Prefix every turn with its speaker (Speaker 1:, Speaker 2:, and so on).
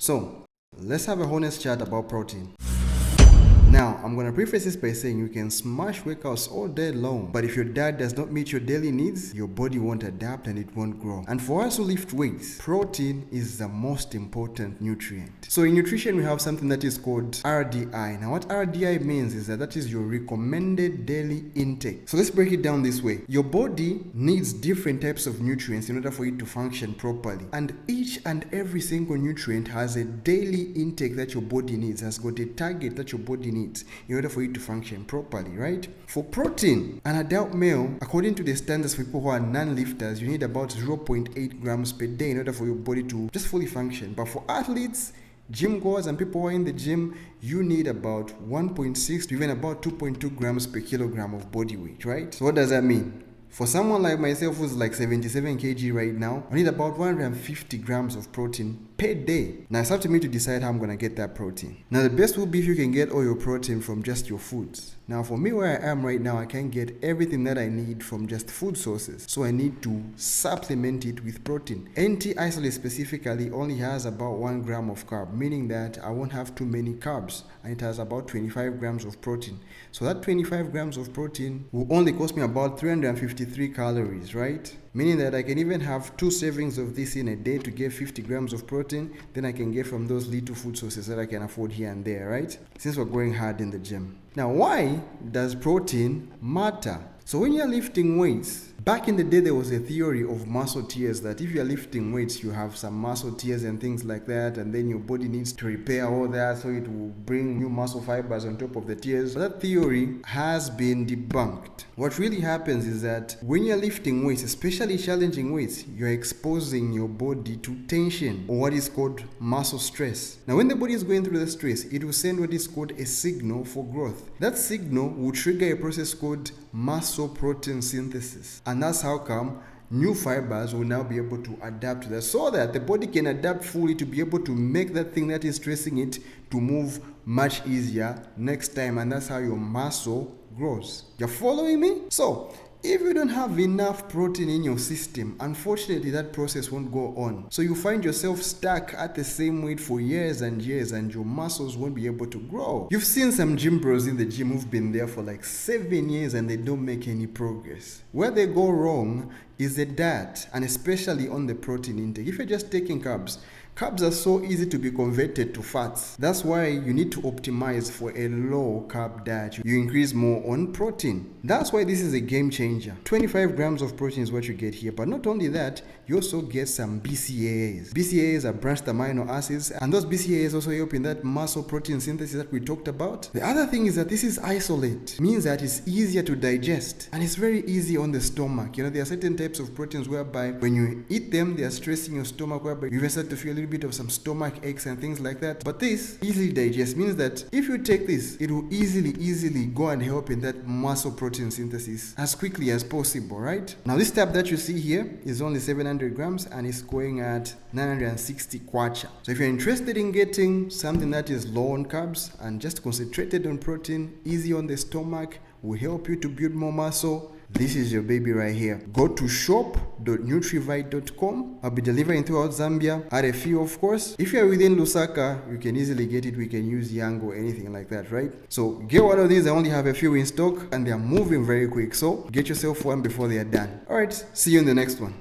Speaker 1: So, let's have a honest chat about protein. Now, I'm going to preface this by saying you can smash workouts all day long, but if your diet does not meet your daily needs, your body won't adapt and it won't grow. And for us who lift weights, protein is the most important nutrient. So in nutrition, we have something that is called RDI. Now, what RDI means is that is your recommended daily intake. So let's break it down this way. Your body needs different types of nutrients in order for it to function properly. And each and every single nutrient has a daily intake that your body needs, has got a target that your body needs in order for it to function properly, right? For protein, an adult male, according to the standards for people who are non-lifters, you need about 0.8 grams per day in order for your body to just fully function. But for athletes, gym goers, and people who are in the gym, you need about 1.6 to even about 2.2 grams per kilogram of body weight, right? So what does that mean? For someone like myself who's like 77 kg right now, I need about 150 grams of protein per day. Now it's up to me to decide how I'm going to get that protein. Now the best will be if you can get all your protein from just your foods. Now for me, where I am right now, I can't get everything that I need from just food sources. So I need to supplement it with protein. NT isolate specifically only has about 1 gram of carb, meaning that I won't have too many carbs, and it has about 25 grams of protein. So that 25 grams of protein will only cost me about 353 calories, right? Meaning that I can even have 2 servings of this in a day to get 50 grams of protein. Then I can get from those little food sources that I can afford here and there, right? Since we're going hard in the gym. Now, why does protein matter? So when you're lifting weights, back in the day, there was a theory of muscle tears, that if you're lifting weights, you have some muscle tears and things like that, and then your body needs to repair all that, so it will bring new muscle fibers on top of the tears. But that theory has been debunked. What really happens is that when you're lifting weights, especially challenging weights, you're exposing your body to tension, or what is called muscle stress. Now, when the body is going through the stress, it will send what is called a signal for growth. That signal will trigger a process called muscle protein synthesis. And that's how come new fibers will now be able to adapt to that, so that the body can adapt fully to be able to make that thing that is stressing it to move much easier next time. And that's how your muscle grows. You're following me? So if you don't have enough protein in your system, unfortunately that process won't go on. So you find yourself stuck at the same weight for years and years, and your muscles won't be able to grow. You've seen some gym bros in the gym who've been there for like 7 years and they don't make any progress. Where they go wrong is the diet, and especially on the protein intake. If you're just taking carbs are so easy to be converted to fats. That's why you need to optimize for a low carb diet. You increase more on protein. That's why this is a game changer. 25 grams of protein is what you get here. But not only that, you also get some BCAAs. BCAAs are branched amino acids, and those BCAAs also help in that muscle protein synthesis that we talked about. The other thing is that this is isolate. It means that it's easier to digest, and it's very easy on the stomach. You know, there are certain types of proteins whereby when you eat them, they are stressing your stomach, whereby you even start to feel a little bit of some stomach aches and things like that. But this easily digests, means that if you take this, it will easily go and help in that muscle protein synthesis as quickly as possible, right? Now this tab that you see here is only 700 grams and it's going at 960 kwacha. So if you're interested in getting something that is low on carbs and just concentrated on protein, easy on the stomach, will help you to build more muscle, this is your baby right here. Go to shop.nutrivite.com. I'll be delivering throughout Zambia at a fee, of course. If you're within Lusaka, you can easily get it. We can use Yang or anything like that, right? So get one of these. I only have a few in stock and they're moving very quick. So get yourself one before they are done. All right, see you in the next one.